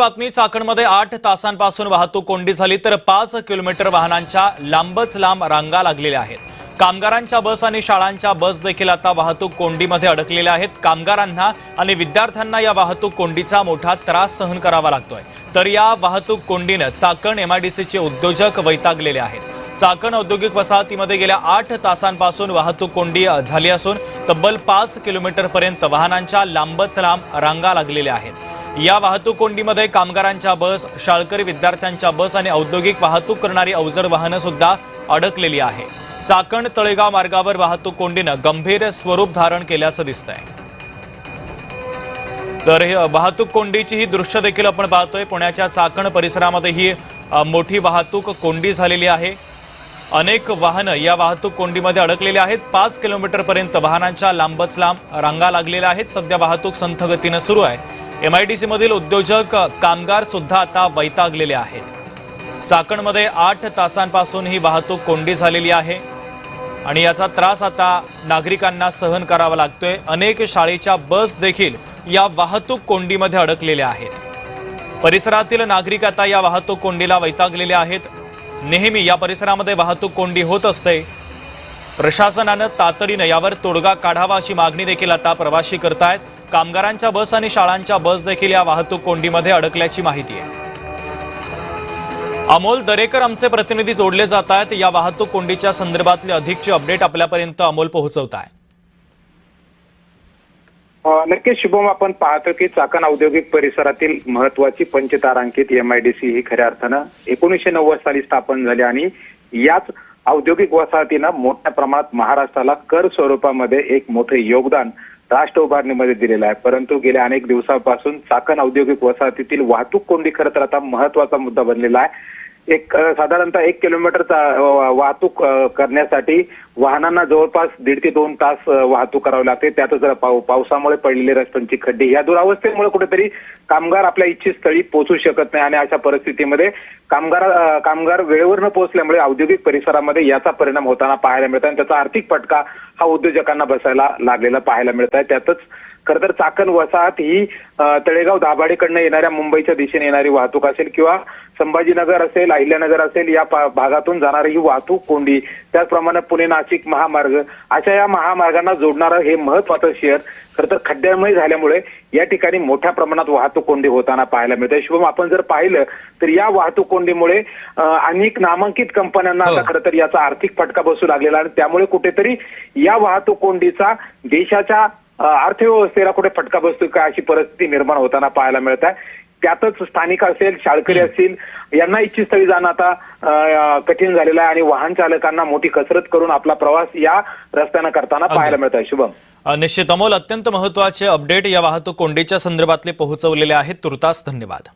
बातमी चाकणमध्ये 8 तासांपासून वाहतूक कोंडी झाली तर 5 किलोमीटर वाहनांच्या लांबच लांब रांगा लागलेल्या आहेत। कामगारांच्या बस आणि शाळांच्या बस देखील आता वाहतूक कोंडीमध्ये अडकलेल्या आहेत। कामगारांना आणि विद्यार्थ्यांना या वाहतूक कोंडीचा मोठा त्रास सहन करावा लागतोय। तर या वाहतूक कोंडीने चाकण एमआयडीसीचे उद्योजक वैतागलेले आहेत। चाकण औद्योगिक वसाहतीमध्ये गेल्या 8 तासांपासून वाहतूक कोंडी झाली असून तब्बल 5 किलोमीटर पर्यंत वाहनांच्या लांबच लांब रांगा लागलेल्या आहेत। या वाहतूक कोंडीमध्ये कामगारांच्या बस, शाळकरी विद्यार्थ्यांच्या बस आणि औद्योगिक वाहतूक करणारी अवजड वाहनं सुद्धा अडकलेली आहे। चाकण तळेगाव मार्गावर वाहतूक कोंडीने गंभीर स्वरूप धारण केल्याचं दिसतंय। तर हे वाहतूक कोंडीची ही दृश्य देखील आपण पाहतोय। पुण्याच्या चाकण परिसरामध्ये ही मोठी वाहतूक कोंडी झालेली आहे। अनेक वाहनं या वाहतूक कोंडीमध्ये अडकलेली आहेत। 5 किलोमीटर पर्यंत वाहनांच्या लांबच लांब रांगा लागलेल्या आहेत। सध्या वाहतूक संथ गतीने सुरू आहे। एमआयडीसी मधील उद्योजक, कामगार सुद्धा आता वैतागलेले आहेत। चाकणमध्ये 8 तासांपासून ही वाहतूक कोंडी झालेली आहे आणि याचा त्रास आता नागरिकांना सहन करावा लागतोय। अनेक शाळेच्या बस देखील या वाहतूक कोंडीमध्ये अडकलेल्या आहेत। परिसरातील नागरिक आता या वाहतूक कोंडीला वैतागलेले आहेत। नेहमी या परिसरामध्ये वाहतूक कोंडी होत असते। प्रशासनाने तातडीने यावर तोडगा काढावा अशी मागणी देखील आता प्रवासी करतायत। कामगारांच्या बस आणि शाळांच्या बस देखील या वाहतूक कोंडीमध्ये अडकल्याची माहिती आहे। अमोल दरेकर आमचे प्रतिनिधी जोडले जात आहेत। या वाहतूक कोंडीच्या संदर्भातले अधिकची अपडेट आपल्यापर्यंत अमोल पोहोचवत आहे। नक्कीच शुभम, आपण पाहतो की चाकण औद्योगिक परिसरातील महत्वाची पंचतारांकित एमआयडीसी ही खऱ्या अर्थानं 1990 साली स्थापन झाली आणि याच औद्योगिक वसाहतीनं मोठ्या प्रमाणात महाराष्ट्राला कर स्वरूपामध्ये एक मोठे योगदान राष्ट्र उभारणीमध्ये दिलेला आहे। परंतु गेल्या अनेक दिवसांपासून चाकण औद्योगिक वसाहतीतील वाहतूक कोंडी खरं तर आता महत्वाचा मुद्दा बनलेला आहे। साधारणतः 1 किलोमीटरचा वाहतूक करण्यासाठी वाहनांना जवळपास 1.5 ते 2 तास वाहतूक करावी लागते। त्यात जर पावसामुळे पडलेले रस्त्यांची खड्डे, या दुरावस्थेमुळे कुठेतरी कामगार आपल्या इच्छित स्थळी पोहोचू शकत नाही आणि अशा परिस्थितीमध्ये कामगार वेळेवर न पोहोचल्यामुळे औद्योगिक परिसरामध्ये याचा परिणाम होताना पाहायला मिळतो आणि त्याचा आर्थिक फटका हा उद्योजकांना बसायला लागलेला पाहायला मिळत आहे। त्यातच खरं तर चाकण वसाहत ही तळेगाव दाभाडेकडनं येणाऱ्या मुंबईच्या दिशेने येणारी वाहतूक असेल किंवा संभाजीनगर असेल, अहिल्यानगर असेल, या भागातून जाणारी ही वाहतूक कोंडी, त्याचप्रमाणे पुणे नाशिक महामार्ग, अशा या महामार्गांना जोडणारं हे महत्वाचं शहर खरं तर खड्ड्यामय झाल्यामुळे या ठिकाणी मोठ्या प्रमाणात वाहतूक कोंडी होताना पाहायला मिळते। शुभम, आपण जर पाहिलं तर या वाहतूक कोंडीमुळे अनेक नामांकित कंपन्यांना आता खरं तर याचा आर्थिक फटका बसू लागलेला आणि त्यामुळे कुठेतरी या वाहतूक कोंडीचा देशाच्या अर्थव्यवस्थेला कुठे फटका बसतो का अशी परिस्थिती निर्माण होताना पाहायला मिळत आहे। त्यातच स्थानिक असेल, शाळकरी असतील, यांना इच्छित स्थळी जाणं आता कठीण झालेलं आहे आणि वाहन चालकांना मोठी कसरत करून आपला प्रवास या रस्त्यानं करताना पाहायला मिळत आहे। शुभम, निश्चित अमोल, अत्यंत महत्त्वाचे अपडेट या वाहतूक कोंडीच्या संदर्भातले पोहोचवलेले आहेत। तुर्तास धन्यवाद।